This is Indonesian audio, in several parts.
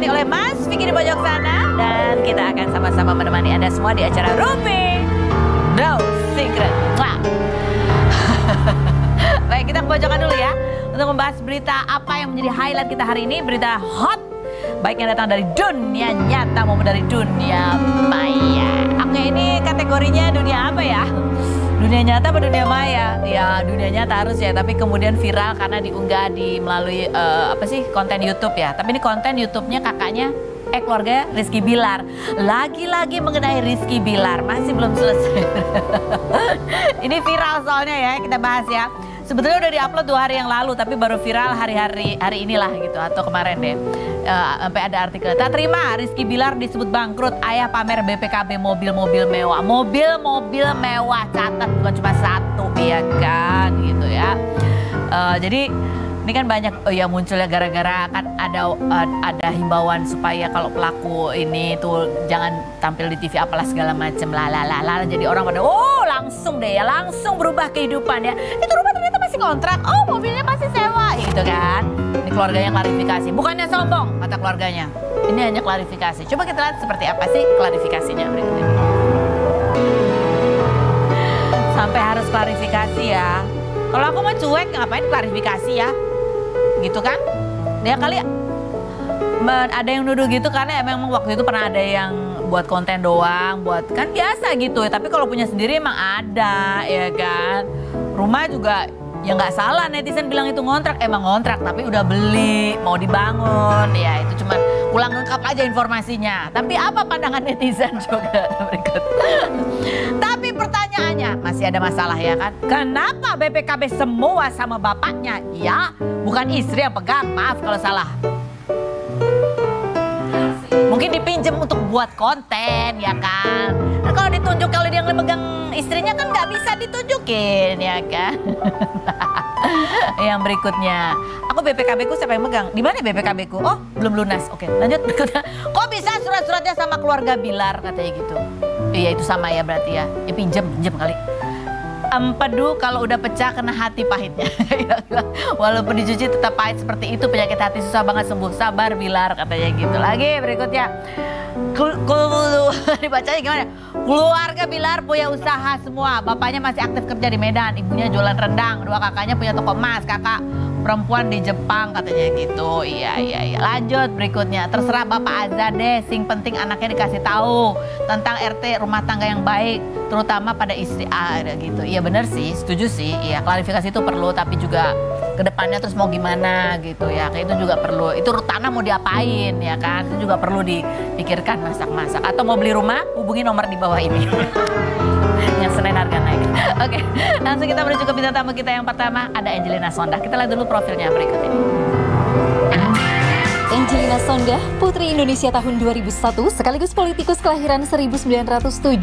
oleh Mas Vicky di pojok sana. Dan kita akan sama-sama menemani Anda semua di acara Rumpi No Secret. Baik, kita ke pojokan dulu ya. Untuk membahas berita apa yang menjadi highlight kita hari ini. Berita hot. Baik yang datang dari dunia nyata maupun dari dunia maya. Oke, ini kategorinya dunia apa ya? Dunia nyata atau dunia maya? Ya dunia nyata harus ya, tapi kemudian viral karena diunggah melalui konten YouTube ya. Tapi ini konten YouTube-nya kakaknya keluarga Rizky Bilar. Lagi-lagi mengenai Rizky Bilar, masih belum selesai. Ini viral soalnya ya, kita bahas ya. Sebetulnya udah diupload 2 hari yang lalu, tapi baru viral hari inilah gitu, atau kemarin deh. Sampai ada artikel, tak terima Rizky Bilar disebut bangkrut, ayah pamer BPKB mobil-mobil mewah. Mobil-mobil mewah, catat bukan cuma 1 ya kan gitu ya. Jadi ini kan banyak munculnya gara-gara kan ada himbauan supaya kalau pelaku ini tuh jangan tampil di TV apalah segala macam lah. Jadi orang pada langsung deh ya, langsung berubah kehidupan ya. Itu rumah ternyata masih kontrak, mobilnya masih sewa gitu kan. Ini keluarganya klarifikasi, bukannya sombong kata keluarganya. Ini hanya klarifikasi. Coba kita lihat seperti apa sih klarifikasinya berikut ini. Sampai harus klarifikasi ya. Kalau aku mau cuek ngapain klarifikasi ya? Gitu kan? Dia kali ada yang nuduh gitu karena memang waktu itu pernah ada yang buat konten doang, buat kan biasa gitu ya. Tapi kalau punya sendiri emang ada ya kan. Rumah juga ya nggak salah netizen bilang itu ngontrak, emang ngontrak tapi udah beli, mau dibangun. Ya itu cuman ulang lengkap aja informasinya. Tapi apa pandangan netizen juga berikut. Tapi pertanyaannya masih ada masalah ya kan. Kenapa BPKB semua sama bapaknya? Ya, bukan istri yang pegang, maaf kalau salah. Mungkin dipinjem untuk buat konten ya kan. Nah, kalau ditunjuk kalau dia megang istrinya kan nggak bisa ditunjukin ya kan. Yang berikutnya, aku BPKB ku siapa yang megang? Di mana BPKB ku? Oh belum lunas. Oke lanjut berikutnya. Kok bisa surat-suratnya sama keluarga Bilar katanya gitu? Iya itu sama ya berarti ya. Ya pinjem kali. Empedu kalau udah pecah kena hati pahitnya. Walaupun dicuci tetap pahit seperti itu, penyakit hati susah banget sembuh. Sabar Bilar katanya gitu. Lagi berikutnya. Dibacanya gimana? Keluarga Bilar punya usaha semua. Bapaknya masih aktif kerja di Medan, ibunya jualan rendang, 2 kakaknya punya toko emas, kakak perempuan di Jepang katanya gitu. Iya. Lanjut berikutnya. Terserah Bapak Azad deh, sing penting anaknya dikasih tahu tentang RT rumah tangga yang baik, terutama pada istri gitu. Iya bener sih, setuju sih. Iya klarifikasi itu perlu, tapi juga kedepannya terus mau gimana gitu ya. Kayak itu juga perlu. Itu tanah mau diapain ya kan? Itu juga perlu dipikirkan masak-masak. Atau mau beli rumah, hubungi nomor di bawah ini. Yang Senin harga naik. Oke, langsung kita menuju ke bintang tamu kita yang pertama. Ada Angelina Sondah. Kita lihat dulu profilnya berikut ini. Angelina Sondah, putri Indonesia tahun 2001, sekaligus politikus kelahiran 1977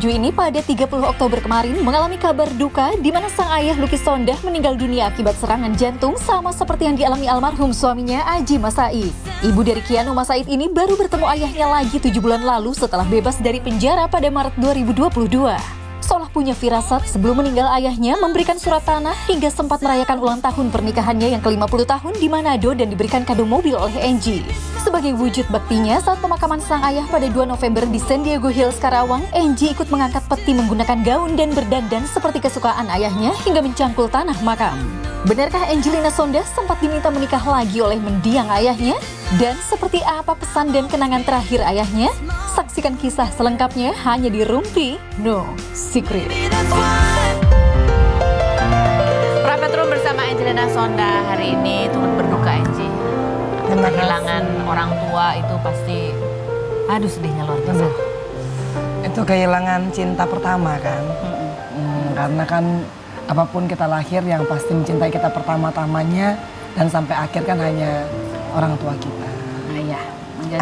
ini pada 30 Oktober kemarin mengalami kabar duka di mana sang ayah Lucky Sondah meninggal dunia akibat serangan jantung sama seperti yang dialami almarhum suaminya Aji Mas Said. Ibu dari Kianu Mas Said ini baru bertemu ayahnya lagi 7 bulan lalu setelah bebas dari penjara pada Maret 2022. Seolah punya firasat sebelum meninggal ayahnya memberikan surat tanah hingga sempat merayakan ulang tahun pernikahannya yang ke-50 tahun di Manado dan diberikan kado mobil oleh Angie. Sebagai wujud baktinya saat pemakaman sang ayah pada 2 November di San Diego Hills, Karawang, Angie ikut mengangkat peti menggunakan gaun dan berdandan seperti kesukaan ayahnya hingga mencangkul tanah makam. Benarkah Angelina Sondah sempat diminta menikah lagi oleh mendiang ayahnya? Dan seperti apa pesan dan kenangan terakhir ayahnya? Saksikan kisah selengkapnya hanya di Rumpi No Secret. Private Room bersama Angelina Sondah hari ini turut berduka Angie. Kehilangan orang tua itu pasti, aduh sedihnya luar biasa. Itu kehilangan cinta pertama kan. Karena kan apapun kita lahir yang pasti mencintai kita pertama-tamanya dan sampai akhir kan hanya orang tua kita. Ayah,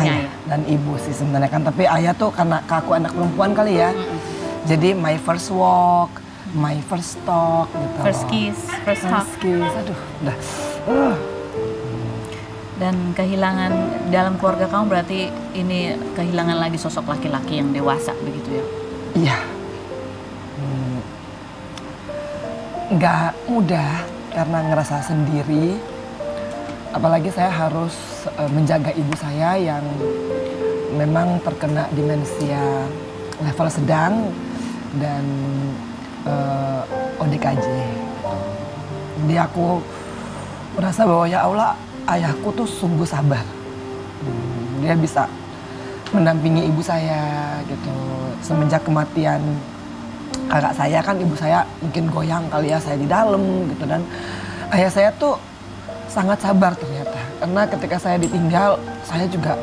ayah dan ibu sih sebenarnya kan. Tapi ayah tuh karena aku anak perempuan kali ya. Jadi my first walk, my first talk gitu. First kiss, first hug. Aduh, udah. Dan kehilangan dalam keluarga kamu berarti ini kehilangan lagi sosok laki-laki yang dewasa begitu ya? Iya. Nggak mudah karena ngerasa sendiri. apalagi saya harus menjaga ibu saya yang memang terkena demensia level sedang dan ODKJ. Jadi aku merasa bahwa ya Allah, ayahku tuh sungguh sabar. Dia bisa mendampingi ibu saya gitu. Semenjak kematian kakak saya kan ibu saya mungkin goyang kali ya, saya di dalam gitu. Dan ayah saya tuh sangat sabar ternyata. Karena ketika saya ditinggal, saya juga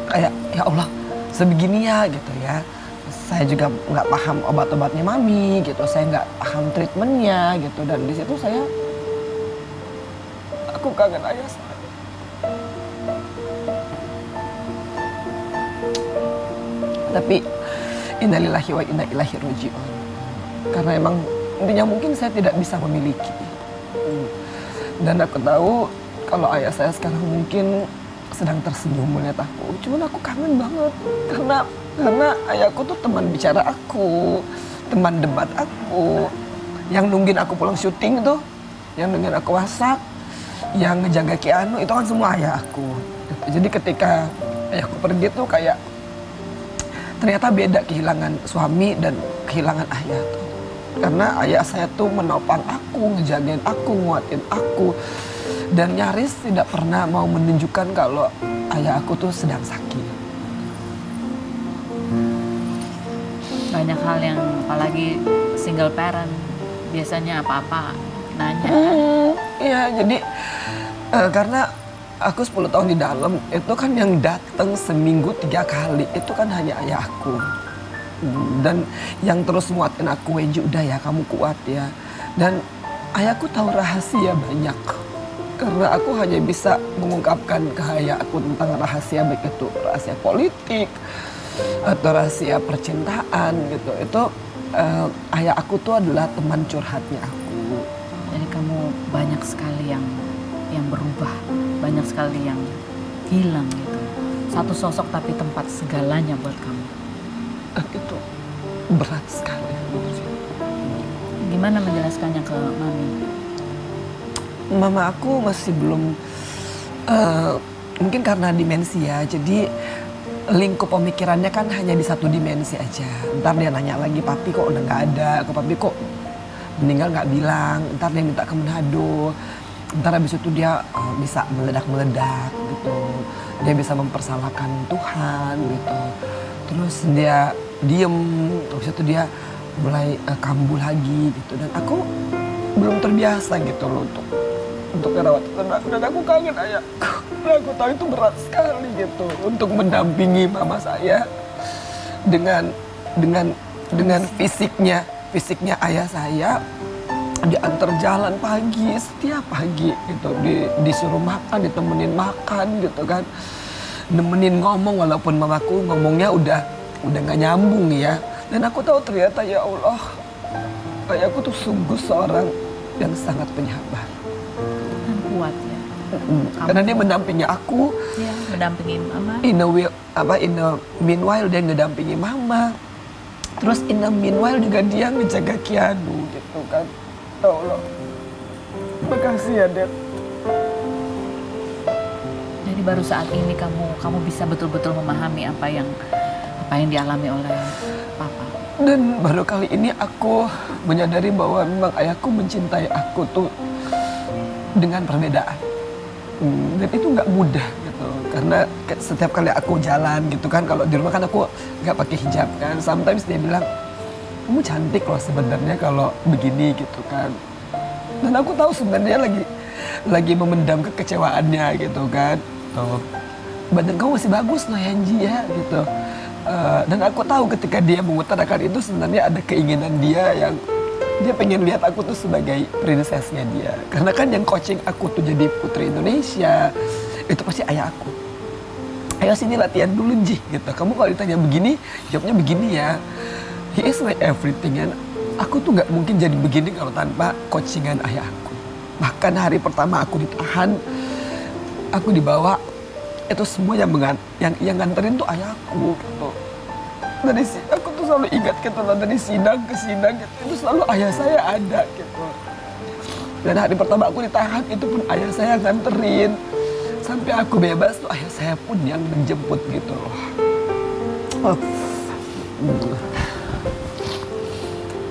kayak ya Allah sebegini ya gitu ya. Saya juga nggak paham obat-obatnya mami gitu. Saya nggak paham treatmentnya gitu. Dan di situ aku kangen ayah saya. Tapi innalillahi wa inna ilaihi raji'un. Karena emang intinya mungkin saya tidak bisa memiliki. Dan aku tahu kalau ayah saya sekarang mungkin sedang tersenyum melihat aku. Cuman aku kangen banget karena ayahku tuh teman bicara aku, teman debat aku, yang nungguin aku pulang syuting tuh, yang nungguin aku masak, yang ngejaga Keanu itu kan semua ayah aku. Jadi ketika ayahku pergi tuh kayak ternyata beda kehilangan suami dan kehilangan ayah tuh. Karena ayah saya tuh menopang aku, ngejagain aku, nguatin aku. Dan nyaris tidak pernah mau menunjukkan kalau ayah aku tuh sedang sakit. Banyak hal yang apalagi single parent biasanya apa-apa nanya. Iya, jadi karena aku 10 tahun di dalam, itu kan yang datang seminggu 3 kali, itu kan hanya ayah aku. Dan yang terus nguatin aku, Wenji udah ya kamu kuat ya. Dan ayahku tahu rahasia banyak. Karena aku hanya bisa mengungkapkan ke ayah aku tentang rahasia, baik itu rahasia politik atau rahasia percintaan gitu. Itu ayah aku tuh adalah teman curhatnya aku. Jadi kamu banyak sekali yang berubah, banyak sekali yang hilang gitu. Satu sosok tapi tempat segalanya buat kamu. Itu berat sekali. Gimana menjelaskannya ke mami? Mama aku masih belum, mungkin karena demensia, jadi lingkup pemikirannya kan hanya di satu dimensi aja. Ntar dia nanya lagi, papi kok udah nggak ada, kok papi kok meninggal nggak bilang, ntar dia minta ke Manado. Ntar habis itu dia bisa meledak-meledak gitu. Dia bisa mempersalahkan Tuhan gitu. Terus dia diem, habis itu dia mulai kambuh lagi gitu. Dan aku belum terbiasa gitu loh untuk merawat anakku. Dan aku kangen ayahku. Dan aku tahu itu berat sekali gitu untuk mendampingi mama saya dengan fisiknya ayah saya. Diantar jalan pagi, setiap pagi gitu, disuruh makan, ditemenin makan gitu kan, nemenin ngomong walaupun mamaku ngomongnya udah nggak nyambung ya. Dan aku tahu ternyata ya Allah, ayahku tuh sungguh seorang yang sangat penyabar. Kan kuat ya. Karena dia mendampingi aku. Ya, mendampingi mama. In a meanwhile dia ngedampingi mama. Terus in a meanwhile juga dia ngejaga Keanu gitu kan. Ya Allah, makasih ya Dad. Jadi baru saat ini kamu bisa betul-betul memahami apa yang dialami oleh papa. Dan baru kali ini aku menyadari bahwa memang ayahku mencintai aku tuh dengan perbedaan. Dan itu nggak mudah gitu. Karena setiap kali aku jalan gitu kan, kalau di rumah kan aku nggak pakai hijab kan. Sometimes dia bilang, kamu cantik loh sebenarnya kalau begini gitu kan. Dan aku tahu sebenarnya lagi memendam kekecewaannya gitu kan. Tuh, badan kamu masih bagus loh Yanji ya gitu. Dan aku tahu ketika dia mengutarakan itu sebenarnya ada keinginan dia yang dia pengen lihat aku tuh sebagai prinsesnya dia. Karena kan yang coaching aku tuh jadi putri Indonesia itu pasti ayah aku. Ayo sini latihan dulu Ji gitu. Kamu kalau ditanya begini, jawabnya begini ya. He is my everything, and aku tuh nggak mungkin jadi begini kalau tanpa coachingan ayah aku. Bahkan hari pertama aku ditahan, aku dibawa, itu semua yang nganterin tuh ayahku gitu. Aku tuh selalu ingat gitu, dari sidang ke sidang gitu, itu selalu ayah saya ada gitu. Dan hari pertama aku ditahan, itu pun ayah saya yang nganterin. Sampai aku bebas tuh ayah saya pun yang menjemput gitu loh.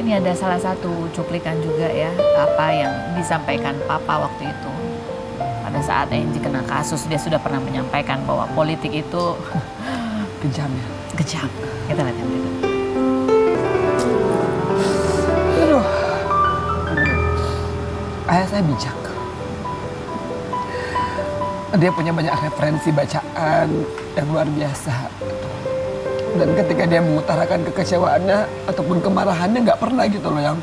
Ini ada salah satu cuplikan juga ya, apa yang disampaikan Papa waktu itu. Pada saat Angie kena kasus, dia sudah pernah menyampaikan bahwa politik itu Kejam ya. kejam. Kita lihat yang berikut. Aduh. Ayah saya bijak. Dia punya banyak referensi bacaan yang luar biasa. Dan ketika dia mengutarakan kekecewaannya ataupun kemarahannya nggak pernah gitu loh yang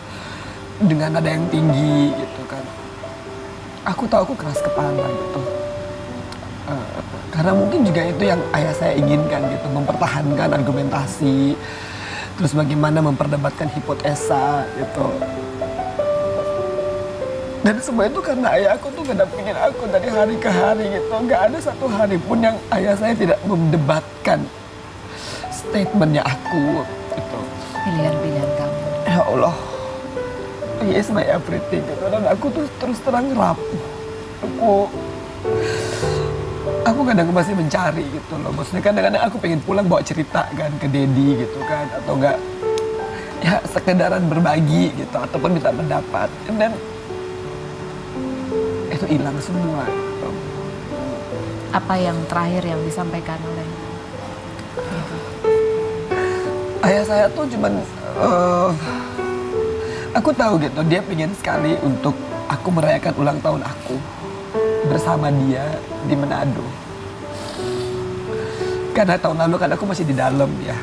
dengan nada yang tinggi gitu kan. Aku tahu aku keras kepala gitu. Karena mungkin juga itu yang ayah saya inginkan gitu, mempertahankan argumentasi, terus bagaimana memperdebatkan hipotesa gitu. Dan semua itu karena ayah aku tuh ngedampingin aku dari hari ke hari gitu. Gak ada satu hari pun yang ayah saya tidak mendebatkan statementnya aku gitu. Pilihan-pilihan kamu. Ya Allah, he is my everything gitu. Dan aku tuh terus terang rapuh. Aku kadang masih mencari gitu loh. Maksudnya kadang-kadang aku pengen pulang bawa cerita kan ke Dedi gitu kan. Atau enggak, ya sekedaran berbagi gitu. Ataupun minta pendapat. Dan itu hilang semua. Apa yang terakhir yang disampaikan oleh Ayah saya tuh cuman, aku tahu gitu, dia pengen sekali untuk aku merayakan ulang tahun aku bersama dia di Manado. Karena tahun lalu kan aku masih di dalam ya.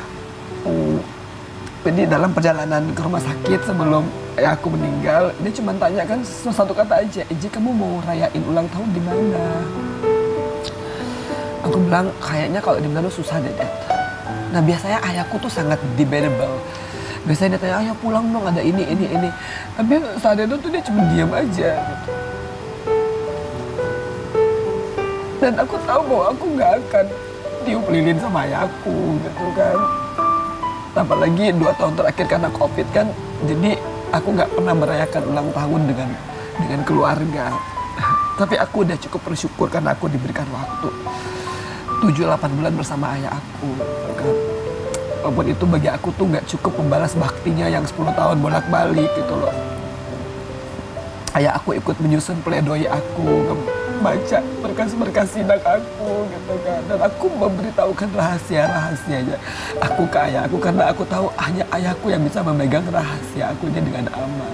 Jadi dalam perjalanan ke rumah sakit sebelum aku meninggal, dia cuma tanya kan satu kata aja, Eji kamu mau rayain ulang tahun di mana? Aku bilang kayaknya kalau di Manado susah deh, Dad. Nah biasanya ayahku tuh sangat debatable. Biasanya dia tanya, ayo pulang dong ada ini. Tapi saat itu tuh dia cuma diam aja gitu. Dan aku tahu bahwa aku nggak akan tiup lilin sama ayahku gitu kan. Apalagi 2 tahun terakhir karena COVID kan, jadi aku nggak pernah merayakan ulang tahun dengan keluarga. Tapi aku udah cukup bersyukur karena aku diberikan waktu 7-8 bulan bersama ayah aku. Kan. Walaupun itu bagi aku tuh nggak cukup membalas baktinya yang 10 tahun bolak-balik gitu loh. Ayah aku ikut menyusun pledoi aku, baca berkas-berkas sidang aku gitu kan. Dan aku memberitahukan rahasia-rahasianya aku ke ayah aku karena aku tahu hanya ayahku yang bisa memegang rahasia aku ini dengan aman.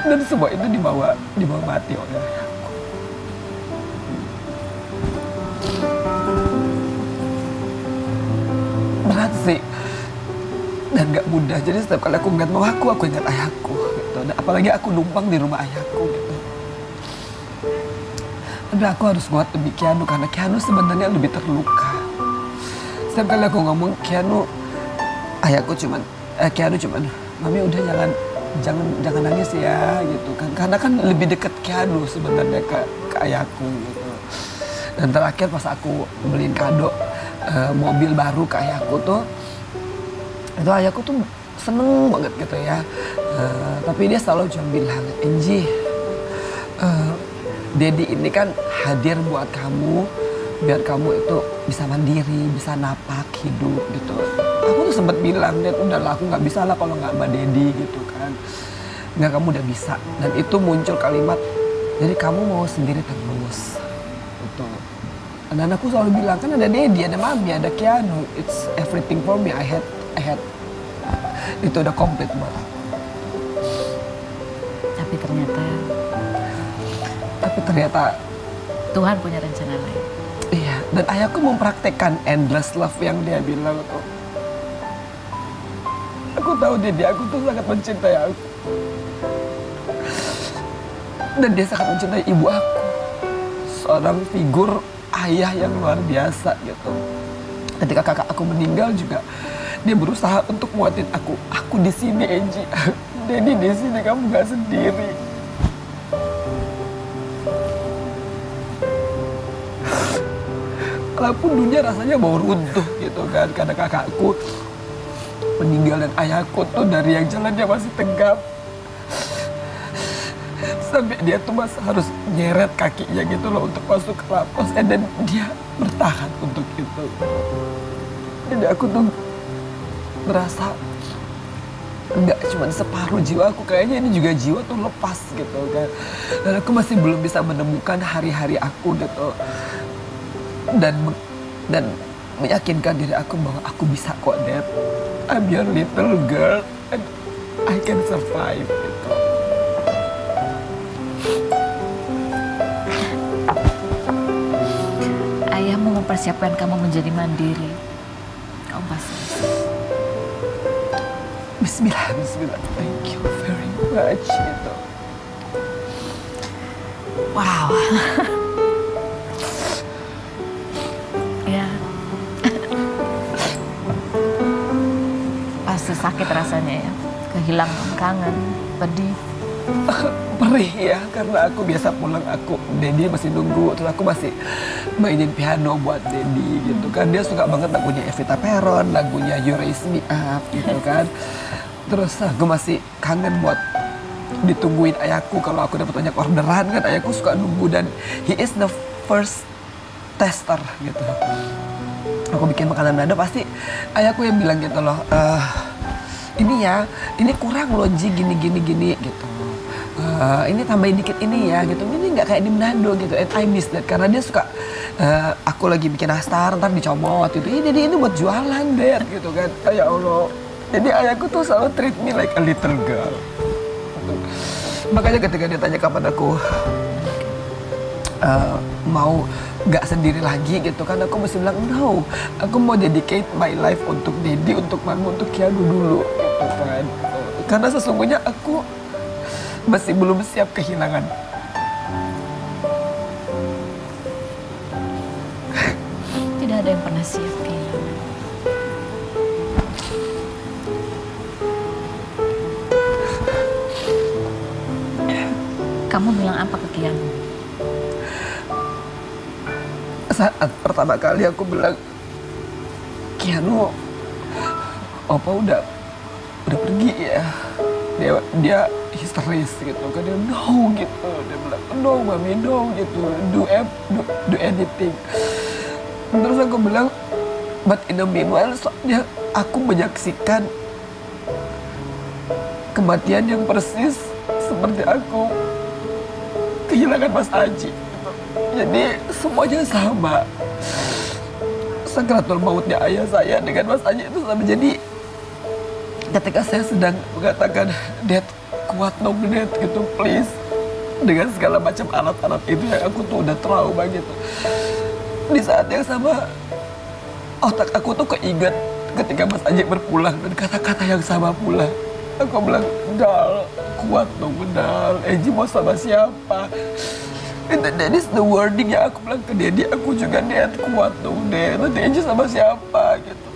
Dan semua itu dibawa mati oleh ayahku. Berat sih dan gak mudah. Jadi setiap kali aku ingat mama aku ingat ayahku gitu. Dan apalagi aku numpang di rumah ayahku gitu. Tapi aku harus kuat demi Keanu karena Keanu sebenarnya lebih terluka. Setiap kali aku ngomong Keanu cuman mami udah jangan nangis ya gitu kan. Karena kan lebih dekat Keanu sebenarnya ke ayahku gitu. Dan terakhir pas aku beliin kado mobil baru ke ayahku tuh, itu ayahku tuh seneng banget gitu ya. Tapi dia selalu cuma bilang, Angie, Dedi ini kan hadir buat kamu, biar kamu itu bisa mandiri, bisa napak hidup gitu. Aku tuh sempat bilang, Dad udahlah aku nggak bisa lah kalau nggak sama Dedi gitu kan. Nggak, kamu udah bisa. Dan itu muncul kalimat, jadi kamu mau sendiri terus. Gitu. Dan aku selalu bilang, kan ada Dedi, ada Mami, ada Keanu. It's everything for me. I had itu udah komplit buat aku. Tapi ternyata Tuhan punya rencana lain. Iya, dan ayahku mempraktekkan endless love yang dia bilang tuh. Aku tahu dia aku tuh sangat mencintai aku. Dan dia sangat mencintai ibu aku. Seorang figur ayah yang luar biasa gitu. Ketika kakak aku meninggal juga, dia berusaha untuk nguatin aku. Aku di sini, Angie. Dedi di sini, kamu gak sendiri. Walaupun dunia rasanya mau runtuh gitu kan, karena kakakku meninggal dan ayahku tuh dari yang jalannya masih tegap Sampai dia tuh mas harus nyeret kakinya gitu loh untuk masuk ke lapas. Dan dia bertahan untuk itu. Jadi aku tuh merasa nggak cuma separuh jiwa aku, kayaknya ini juga jiwa tuh lepas gitu kan. Dan aku masih belum bisa menemukan hari-hari aku gitu. Dan meyakinkan diri aku bahwa aku bisa kok, Dad. I'm your little girl and I can survive gitu. Ayahmu mempersiapkan kamu menjadi mandiri. Kamu pasti bisa. Bismillah, bismillah. Thank you very much gitu. Wow. Ya. Pasti sakit rasanya ya. Kehilangan, kangen, pedih. Perih ya, karena aku biasa pulang, Dedi masih nunggu, terus aku masih mainin piano buat Dedi gitu kan. Dia suka banget lagunya Evita Peron, lagunya You Raise Me Up gitu kan. Terus aku masih kangen buat ditungguin ayahku kalau aku dapat banyak orderan kan. Ayahku suka nunggu dan he is the first tester gitu. Aku bikin makanan Belanda pasti ayahku yang bilang gitu loh, ini kurang loh Ji, gini gitu. Ini tambahin dikit ini ya gitu. Ini nggak kayak di Manado gitu. And I miss that karena dia suka aku lagi bikin nastar ntar dicomot gitu. Ini buat jualan Dad gitu kan. Ya Allah. Jadi ayahku tuh selalu treat me like a little girl. Makanya ketika dia tanya kapan aku mau nggak sendiri lagi gitu kan, aku mesti bilang no, aku mau dedicate my life untuk Dedi, untuk Manu, untuk Kianu dulu gitu kan. Karena sesungguhnya aku masih belum siap kehilangan. Tidak ada yang pernah siap kehilangan. Kamu bilang apa ke Kianu? Saat pertama kali aku bilang, Kianu, Opa udah pergi ya. Dia histeris gitu kan, dia no gitu, dia bilang no mami no gitu, do anything. Terus aku bilang, but in the meanwhile soalnya aku menyaksikan kematian yang persis seperti aku kehilangan Mas Aji. Jadi semuanya sama. Sakratul mautnya ayah saya dengan Mas Aji itu sama. Jadi ketika saya sedang mengatakan, Dad, kuat dong Dad gitu, please. Dengan segala macam alat-alat itu yang aku tuh udah trauma gitu. Di saat yang sama, otak aku tuh keinget ketika Mas Aji berpulang dan kata-kata yang sama pula. Aku bilang, Dal, kuat dong Dal, Eji mau sama siapa? That is the wording yang aku bilang ke Dedi. Aku juga, Dad, kuat dong Dad, nanti Eji sama siapa gitu.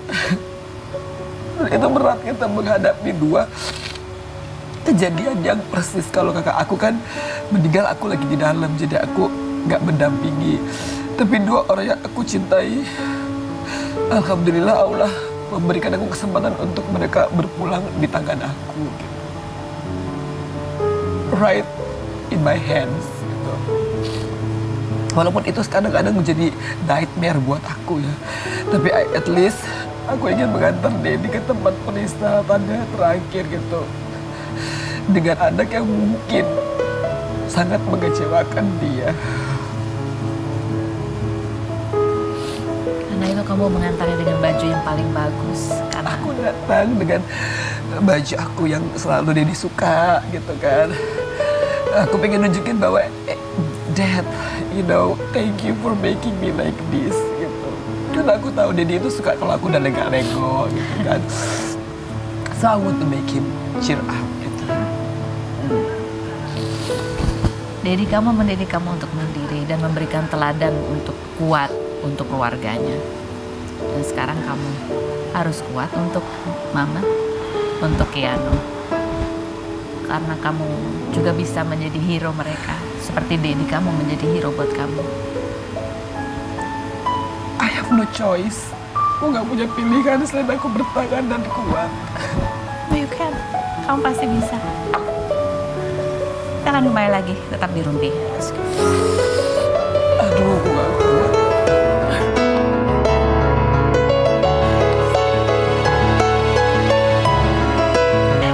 Itu berat kita menghadapi dua kejadian yang persis. Kalau kakak aku kan meninggal, aku lagi di dalam, jadi aku nggak mendampingi. Tapi dua orang yang aku cintai, alhamdulillah Allah memberikan aku kesempatan untuk mereka berpulang di tangan aku gitu. Right in my hands gitu. Walaupun itu kadang-kadang menjadi nightmare buat aku ya, tapi at least aku ingin mengantar Dedi ke tempat penistirahatannya terakhir gitu. Dengan anak yang mungkin sangat mengecewakan dia. Karena itu kamu mengantarnya dengan baju yang paling bagus. Karena aku datang dengan baju aku yang selalu Dedi suka gitu kan. Aku pengen nunjukin bahwa Dad, you know, thank you for making me like this gitu. Karena aku tahu Dedi itu suka kalau aku udah lega-lego gitu kan. So I want to make him cheer up gitu. Dedi kamu mendidik kamu untuk mandiri dan memberikan teladan untuk kuat untuk keluarganya. Dan sekarang kamu harus kuat untuk Mama, untuk Kianu. Karena kamu juga bisa menjadi hero mereka. Seperti Dedi kamu menjadi hero buat kamu. I have no choice. Aku gak punya pilihan selain aku bertahan dan kuat. You can. Kamu pasti bisa. Karena akan kembali lagi tetap di Rumpi. Aduh, aku gak kuat.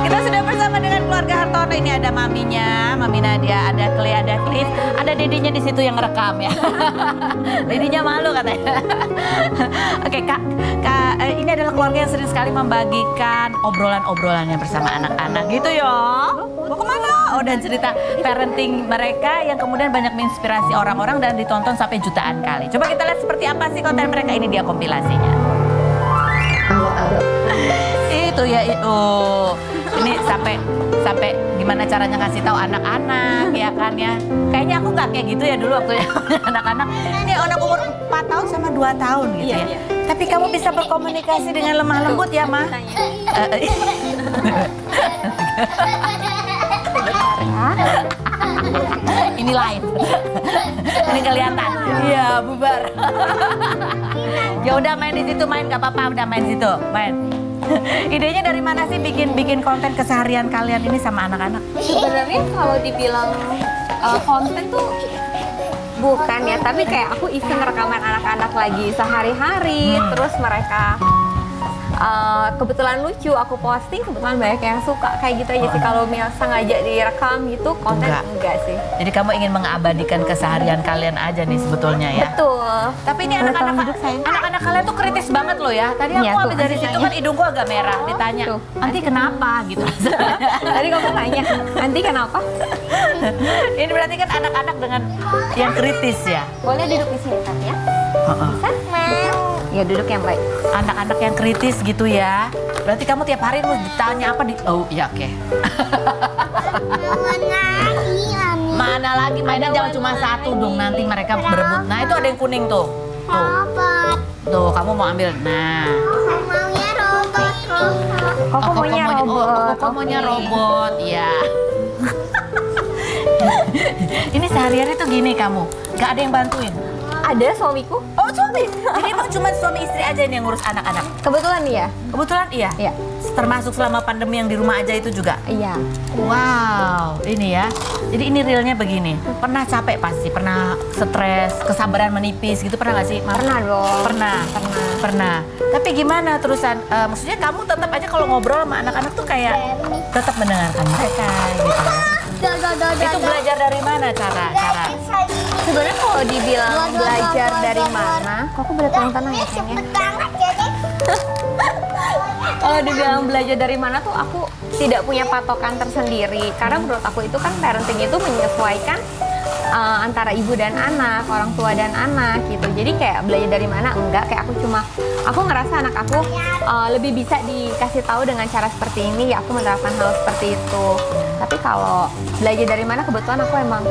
Kita sudah bersama dengan keluarga Hartono. Ini ada maminya, Mami Nadia, ada Clay, ada Cliff, ada dedinya di situ yang rekam ya. Dedinya malu katanya. Oke, Kak, ini adalah keluarga yang sering sekali membagikan obrolan-obrolannya bersama anak-anak gitu ya. Mau kemana? Oh, dan cerita parenting mereka yang kemudian banyak menginspirasi orang-orang dan ditonton sampai jutaan kali. Coba kita lihat seperti apa sih konten mereka. Ini dia kompilasinya. Itu ya, itu. Ini sampai gimana caranya ngasih tahu anak-anak ya kan ya. Kayaknya aku nggak kayak gitu ya dulu waktu anak-anak. Ini anak umur 4 tahun sama 2 tahun gitu ya. Tapi kamu bisa berkomunikasi dengan lemah lembut ya, Ma. Ini live. Ini kelihatan. Iya, bubar. Ya udah main di situ, main nggak apa-apa, udah main di situ, main. Idenya dari mana sih bikin konten keseharian kalian ini sama anak-anak? Sebenarnya kalau dibilang konten tuh bukan ya, tapi kayak aku iseng rekaman anak-anak lagi sehari-hari, terus mereka kebetulan lucu, aku posting, kebetulan banyak yang suka kayak gitu aja sih. Kalau sengaja direkam gitu, konten enggak sih. Jadi kamu ingin mengabadikan keseharian kalian aja nih sebetulnya ya? Betul. Tapi ini anak-anak kalian tuh kritis banget loh ya. Tadi aku habis dari situ kan hidungku agak merah, ditanya, nanti kenapa gitu. Tadi kamu tanya, nanti kenapa? Ini berarti kan anak-anak dengan yang kritis ya? Boleh duduk di sini kan ya? Bisa? Ya duduk yang baik. Anak-anak yang kritis gitu ya. Berarti kamu tiap hari lu ditanya apa di... Oh iya oke. Mana lagi? Mainnya jangan cuma satu dong, nanti mereka berebut. Nah itu ada yang kuning tuh. Tuh kamu mau ambil. Nah. Maunya robot. Koko maunya robot. Koko maunya robot, ya. Ini sehari-hari tuh gini kamu, gak ada yang bantuin? Ada suamiku. Oh suami? Jadi emang cuma suami istri aja ini yang ngurus anak-anak? Kebetulan iya. Kebetulan iya? Iya. Termasuk selama pandemi yang di rumah aja itu juga? Iya. Wow, ini ya. Jadi ini realnya begini, pernah capek pasti, pernah stres, kesabaran menipis gitu, pernah gak sih? Pernah dong. Pernah. Tapi gimana terusan? Maksudnya kamu tetap aja kalau ngobrol sama anak-anak tuh kayak tetap mendengarkan mereka gitu ya? Itu belajar dari mana cara? Sebenarnya kalau dibilang belajar dari mana, kok aku boleh tenang ya kayaknya. Kalau dibilang belajar dari mana tuh aku tidak punya patokan tersendiri. Karena menurut aku itu kan parenting itu menyesuaikan antara ibu dan anak, orang tua dan anak gitu. Jadi kayak belajar dari mana enggak, kayak aku ngerasa anak aku lebih bisa dikasih tahu dengan cara seperti ini, ya aku menerapkan hal seperti itu. Tapi kalau belajar dari mana, kebetulan aku emang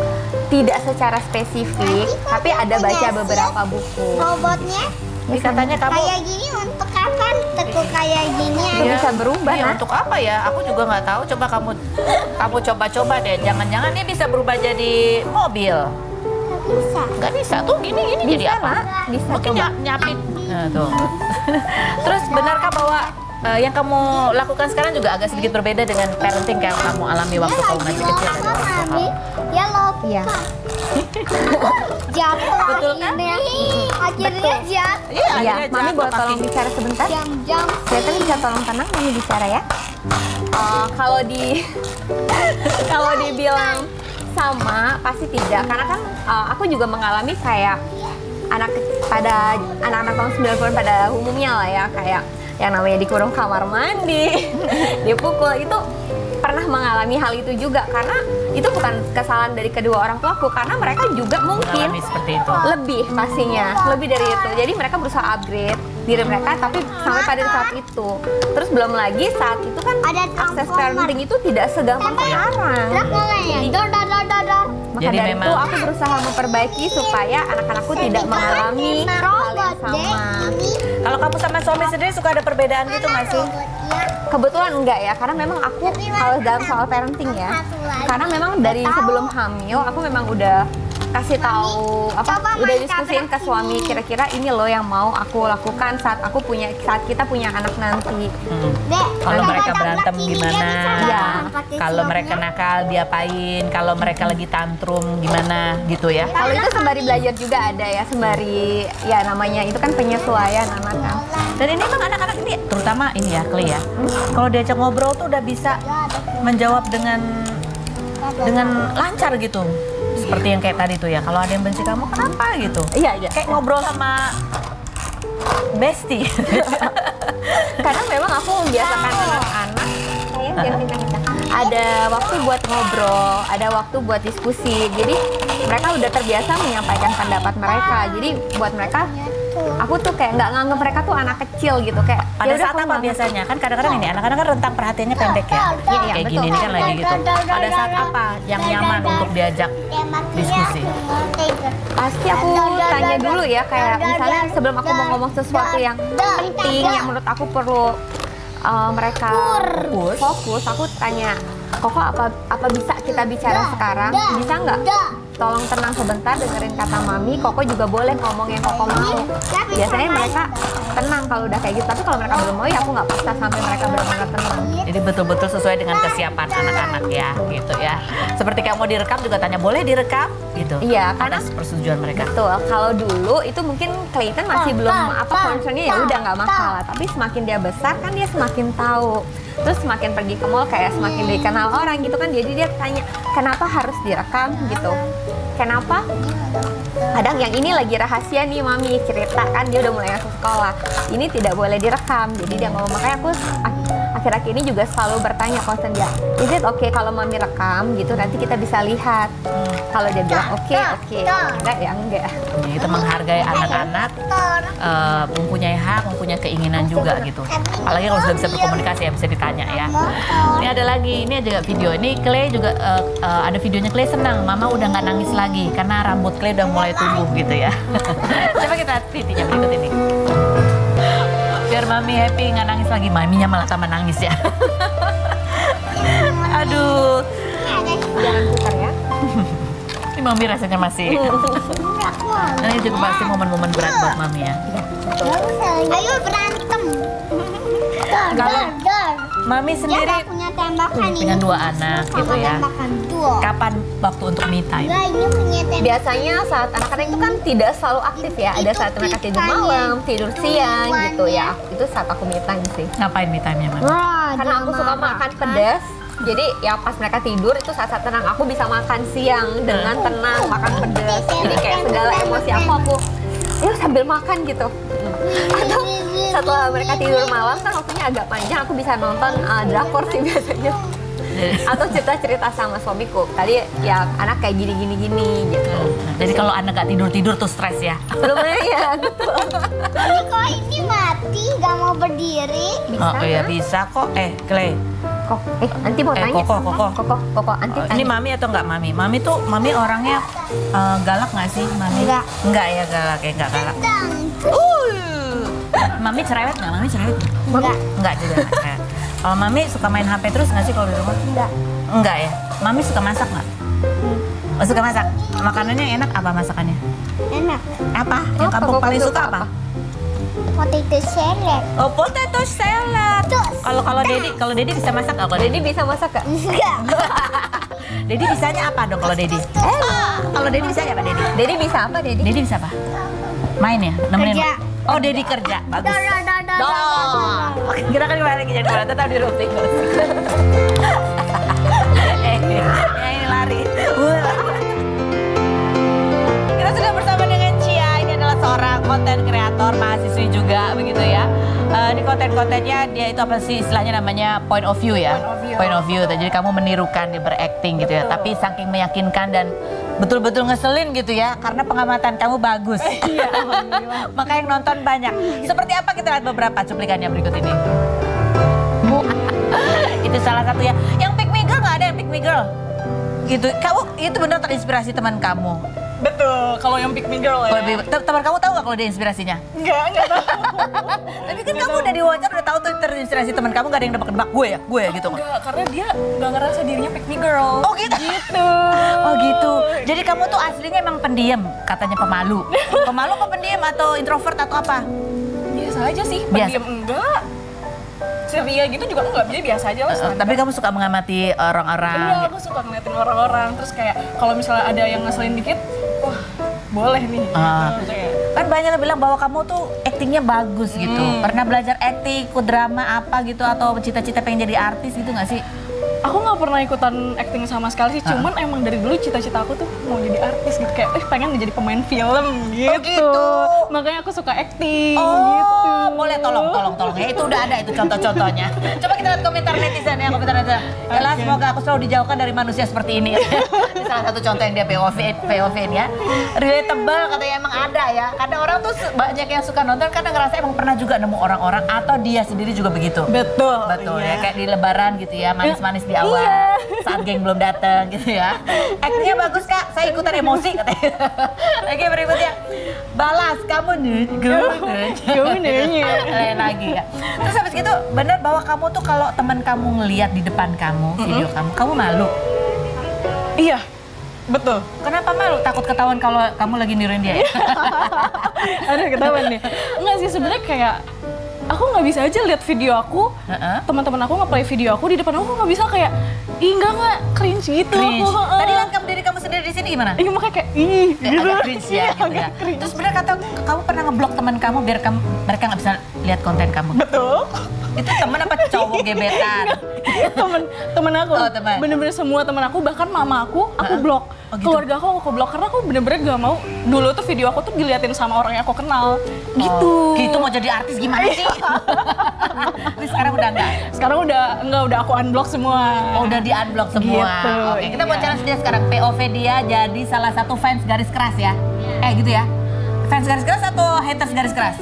tidak secara spesifik, tapi ada baca beberapa buku. Robotnya Jadi katanya kamu kayak gini untuk apa? Tekuk kayak gini Itu bisa berubah, iya, nah. untuk apa ya? Aku juga nggak tahu. Coba kamu coba-coba deh. Jangan-jangan ini bisa berubah jadi mobil. bisa. Nggak bisa tuh gini jadi Bisa, apa? Nak. Bisa, Mungkin coba. nyapit. Nah, tuh. Terus benarkah bahwa yang kamu lakukan sekarang juga agak sedikit berbeda dengan parenting yang kamu alami waktu kamu masih kecil? Ada orang tua kamu? Ya lupa. Iya. Jatuh Betul kan? akhirnya jatuh. Iya, Iya, akhirnya Mami jatuh boleh tolong kaki. bicara sebentar? Jam-jam. Kelihatan bisa tolong tenang, Mami bicara ya. Kalau dibilang sama pasti tidak, karena kan aku juga mengalami kayak pada anak-anak tahun 90-an pada umumnya lah ya, kayak yang namanya dikurung kamar mandi, dipukul, itu pernah mengalami hal itu juga, karena itu bukan kesalahan dari kedua orang tuaku, karena mereka juga mungkin Mengalami seperti itu. lebih pastinya, lebih dari itu. Jadi mereka berusaha upgrade diri mereka, tapi sampai pada saat itu. Terus belum lagi saat itu kan Ada akses transformer. parenting itu tidak segampang sekarang. Terus ngomongnya dor. Maka Jadi dari memang- itu aku berusaha memperbaiki supaya anak-anakku tidak mengalami hal yang sama. Kalau kamu sama suami sendiri suka ada perbedaan gitu nggak sih? Kebetulan enggak ya, karena memang aku kalau dalam soal parenting ya, karena memang dari sebelum hamil aku memang udah kasih tahu udah diskusiin ke suami kira-kira ini loh yang mau aku lakukan saat kita punya anak nanti. Kalau mereka berantem gimana? Iya. Kalau mereka nakal diapain? Kalau mereka lagi tantrum gimana gitu ya? Kalau itu sembari belajar juga ada ya, sembari ya namanya itu kan penyesuaian anak kan. Dan ini emang anak-anak ini, terutama ini ya, Clay ya. Kalau diajak ngobrol tuh udah bisa menjawab dengan lancar gitu. Seperti yang kayak tadi tuh ya, kalau ada yang benci kamu kenapa gitu. Iya. Kayak ngobrol sama bestie. Karena memang aku membiasakan anak-anak ada waktu buat ngobrol, ada waktu buat diskusi. Jadi mereka udah terbiasa menyampaikan pendapat mereka. Jadi buat mereka, aku tuh kayak nggak nganggep mereka tuh anak kecil gitu. Kayak Pada saat apa biasanya? Kan kadang-kadang ini anak-anak kan rentang perhatiannya pendek ya. Iya, Kayak betul. gini ini kan lagi gitu. Pada saat apa yang nyaman untuk diajak diskusi? pasti aku tanya dulu ya, kayak misalnya sebelum aku mau ngomong sesuatu yang penting yang menurut aku perlu mereka fokus, aku tanya, Koko apa bisa kita bicara sekarang? Bisa nggak? Tolong tenang sebentar, dengerin kata Mami. Koko juga boleh ngomong yang Koko mau. Biasanya mereka tenang kalau udah kayak gitu. Tapi kalau mereka belum mau ya aku nggak paksa sampai mereka benar-benar tenang. Jadi betul-betul sesuai dengan kesiapan anak-anak ya, gitu ya. Seperti kamu mau direkam juga tanya boleh direkam, gitu. Iya, karena atas persetujuan mereka. betul. Kalau dulu itu mungkin Clayton masih belum concernnya ya udah nggak masalah. Tapi semakin dia besar kan dia semakin tahu. Terus semakin pergi ke mall kayak semakin dikenal orang gitu kan. Jadi dia tanya kenapa harus direkam gitu. Kenapa? Kadang yang ini lagi rahasia nih Mami cerita kan, dia udah mulai masuk sekolah. Ini tidak boleh direkam. Jadi dia ngomong, makanya aku akhir-akhir ini juga selalu bertanya concern dia, is it okay kalau Mami rekam gitu, nanti kita bisa lihat. Kalau dia bilang oke, kalau enggak ya enggak. Ya, itu menghargai anak-anak, mempunyai hak, mempunyai keinginan juga gitu. Apalagi kalau sudah bisa berkomunikasi ya, bisa ditanya ya. Ini ada lagi, ini juga video. Ini Clay juga ada videonya. Clay senang, Mama udah nggak nangis lagi karena rambut Clay udah mulai tumbuh gitu ya. Coba kita lihat videonya berikut ini. Biar Mami happy nggak nangis lagi, Maminya malah tambah nangis ya. Aduh. Jangan putar ya. Ini Mami rasanya masih. Ini juga pasti momen-momen berat buat Mami ya. Ayo berantem. Kalau Mami Dia sendiri nggak punya tembakan ini. dengan 2 anak gitu ya. Tembakan dua. Kapan waktu untuk me time? Enggak, ini punya tembakan. Biasanya saat anak-anak itu kan tidak selalu aktif ya. Ada saat mereka tidur malam, tidur siang gitu ya. Itu saat aku me time sih. Ngapain me time-nya, Mami? Karena aku suka makan pedas. Jadi ya pas mereka tidur itu saat-saat tenang aku bisa makan siang dengan tenang, makan pedas. Jadi kayak segala emosi aku yuk sambil makan gitu. Atau setelah mereka tidur malam kan waktunya agak panjang, aku bisa nonton drakor sih biasanya. Atau cerita-cerita sama suamiku. Tadi ya anak kayak gini gitu. Jadi kalau anak gak tidur-tidur tuh stres ya? Lumayan. Tapi kok ini mati, gak mau berdiri. Oh iya bisa kok. Clay. Kok, nanti mau tanya. Koko, nanti tanya. Ini Mami atau enggak Mami? Mami orangnya galak nggak sih Mami? Enggak. Enggak ya galak, enggak galak. Mami cerewet nggak? Mami cerewet? Enggak. Enggak juga. Kalau Mami suka main HP terus nggak sih kalau di rumah? Enggak. Enggak ya. Mami suka masak nggak? Oh, suka masak. Makanannya yang enak apa masakannya? Enak. Apa? Yang kamu paling suka apa? Potato salad. Oh, potato salad. Kalau Dedi bisa masak nggak? Jadi bisa masak gak? Enggak. Dedi bisanya apa dong kalau Dedi? Kalau Dedi bisanya apa Dedi? Dedi bisa apa Dedi? Dedi bisa apa? Main ya? Nemenin. Kerja. Oh, Dedi kerja. Bagus. Oke, kita kan kembali lagi jadi bola, tetap di Room Tikus. Ini lari. Kita sudah bersama dengan Cia. Ini adalah seorang konten kreator, mahasiswi juga begitu ya. Di konten-kontennya dia itu apa sih istilahnya namanya point of view ya? Point of view. Jadi kamu menirukan, dia berakting gitu ya. Tapi saking meyakinkan dan betul-betul ngeselin gitu ya, karena pengamatan kamu bagus. Iya, maka yang nonton banyak. Seperti apa kita lihat beberapa cuplikannya berikut ini. Itu salah satu ya. Yang Pick Me Girl nggak ada yang Pick Me Girl. Gitu. Kamu itu benar terinspirasi teman kamu. Betul, kalau yang Pick Me Girl ya. Teman kamu tahu nggak kalau dia inspirasinya? Enggak tahu. Tapi kan kamu udah diwawancara udah tahu tuh terinspirasi teman kamu, nggak ada yang nebak-nebak gue ya gitu. Enggak, karena dia nggak ngerasa dirinya Pick Me Girl. Oh gitu. Oh gitu. Jadi kamu tuh aslinya emang pendiam, katanya pemalu. Pemalu apa pendiam atau introvert atau apa? Biasa aja sih, Biasa. pendiam enggak. Ceria gitu juga enggak, jadi biasa aja lah. Tapi kamu suka mengamati orang-orang. Iya, aku suka ngeliatin orang-orang. Terus kayak kalau misalnya ada yang ngeselin dikit, wah boleh nih. Kayak, Kan banyak yang bilang bahwa kamu tuh aktingnya bagus gitu. Pernah belajar akting, ikut drama apa gitu atau cita-cita pengen jadi artis gitu nggak sih? aku nggak pernah ikutan acting sama sekali sih, cuman emang dari dulu cita-cita aku tuh mau jadi artis gitu, kayak pengen jadi pemain film gitu. gitu. Makanya aku suka acting Oh, gitu. boleh tolong ya, itu udah ada itu contoh-contohnya. Coba kita lihat komentar netizen ya, komentar netizen. Ella, semoga aku selalu dijauhkan dari manusia seperti ini. Ini salah satu contoh yang dia POV ya. Relatable katanya, emang ada ya. Kadang orang tuh banyak yang suka nonton karena ngerasa emang pernah juga nemu orang-orang atau dia sendiri juga begitu. Betul. Ya, kayak di lebaran gitu ya, manis-manis di awal, saat geng belum datang gitu ya. Aktingnya bagus kak, saya ikutan emosi katanya. Oke, berikutnya, balas kamu nih, lain lagi ya. Terus habis gitu, bener bahwa kamu tuh kalau teman kamu ngelihat di depan kamu video kamu malu. Iya, betul. Kenapa malu? Takut ketahuan kalau kamu lagi niruin dia ya? Ada ketahuan nih. Enggak sih, sebenarnya kayak aku nggak bisa aja lihat video aku, teman-teman aku nge-play video aku di depan aku nggak bisa, kayak ih nggak cringe gitu. Cringe. Aku, Tadi lihat kamu diri kamu sendiri di sini gimana? iya makanya kayak ih gitu. Agak cringe ya, gitu ya. Cringe. Terus bener kata kamu pernah ngeblok teman kamu biar mereka nggak bisa lihat konten kamu. Betul. Itu temen apa cowok gebetan? temen aku, Oh, teman. bener-bener semua temen aku, bahkan mama aku blok. Oh, gitu? Keluarga aku blok karena aku bener-bener gak mau dulu tuh video aku tuh diliatin sama orang yang aku kenal gitu. Gitu mau jadi artis gimana sih? Tapi sekarang udah enggak? Sekarang udah aku unblock semua. Oh, udah di unblock semua. Gitu, Oke, kita mau iya. challenge dia sekarang. POV dia jadi salah satu fans garis keras ya? Gitu ya? Fans garis keras atau haters garis keras?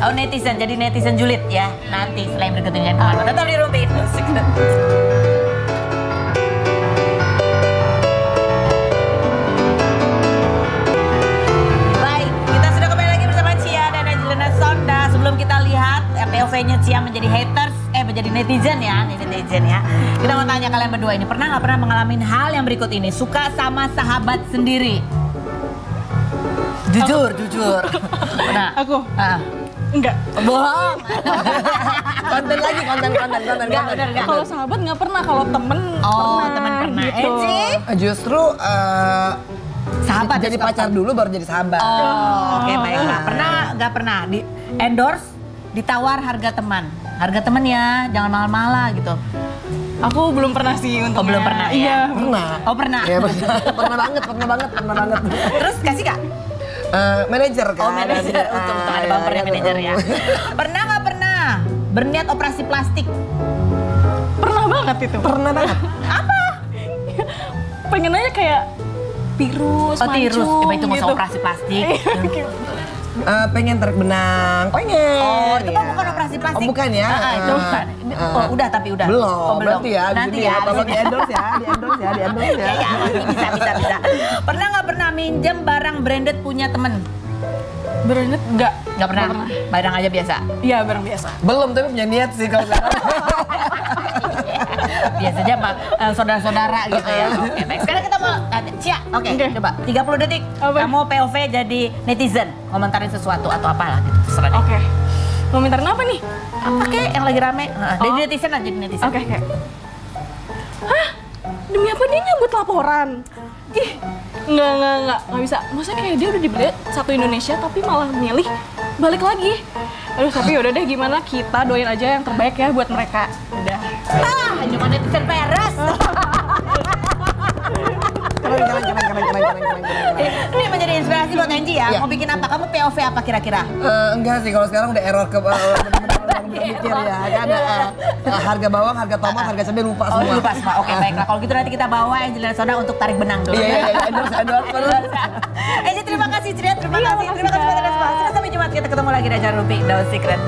Oh, netizen, jadi netizen julid ya. Nanti setelah yang berikut ini jangan kemana-mana. Tetap di Rumpi Secret. Baik, kita sudah kembali lagi bersama Cia dan Angelina Sonda. Sebelum kita lihat POV-nya Cia menjadi haters, menjadi netizen ya, Kita mau tanya kalian berdua ini, pernah nggak pernah mengalami hal yang berikut ini? Suka sama sahabat sendiri? Jujur. Pernah? Aku Ah. enggak. Bohong. Konten lagi, konten. Enggak, bener enggak? Kalau sahabat nggak pernah, kalau temen Oh, pernah. teman pernah. Gitu. Justru Sahabat jadi suka- pacar dulu baru jadi sahabat. Oh, oke baiklah. Pernah nggak pernah di endorse, ditawar harga teman? Harga teman ya, jangan mahal-mahal lah gitu. Aku belum pernah sih untuk. Oh, belum pernah ya? Iya. Pernah. Oh, pernah. Ya, pernah banget. Terus kasih Kak? Manajer kan. Oh, manajer. Untung ada bumpernya manajer ya. Pernah nggak pernah berniat operasi plastik? Pernah banget itu. Pernah banget. Pengen aja kayak tirus, Oh, tirus. mancung, Itu masa gitu. operasi plastik. Pengen tarik benang. Pengen. Oh, itu kan ya. bukan operasi plastik. Oh, bukan ya. Itu bukan. Oh, udah tapi udah. Belum. Oh, belum. Berarti ya, Nanti gini ya. tolong di endorse ya. Bisa. Pernah nggak pernah minjem barang branded punya temen? Branded enggak. Nggak pernah. Barang aja biasa. Iya, barang biasa. Belum, tapi punya niat sih kalau sekarang. Biasanya Pak saudara-saudara gitu ya. Oke, baik. Sekarang kita mau Cia. Oke, Oke. coba 30 detik. Apa? Kamu POV jadi netizen, komentarin sesuatu atau apalah gitu. Terserah deh. Oke. Komentarin apa nih? Apa kek yang lagi rame? Jadi netizen lah, jadi netizen. Oke. Hah? Demi apa dia nyambut laporan? Ih, enggak bisa. Maksudnya kayak dia udah dibeli satu Indonesia tapi malah milih balik lagi. Aduh, tapi yaudah deh, gimana kita doain aja yang terbaik ya buat mereka. Udah. Cuma netizen peres. Keren. Ini menjadi inspirasi buat Angie ya. Iya. Mau bikin apa? Kamu POV apa kira-kira? Enggak sih, kalau sekarang udah error ke berpikir ya. Ada harga bawang, harga tomat, harga cabai lupa Oh, semua. lupa semua. Oke, baiklah. Kalau gitu nanti kita bawa Angelina Sonda untuk tarik benang dulu. Iya, endorse. Angie, terima kasih Cria, terima kasih buat Anda semua. Sampai Jumat kita ketemu lagi di acara Rumpi No Secret.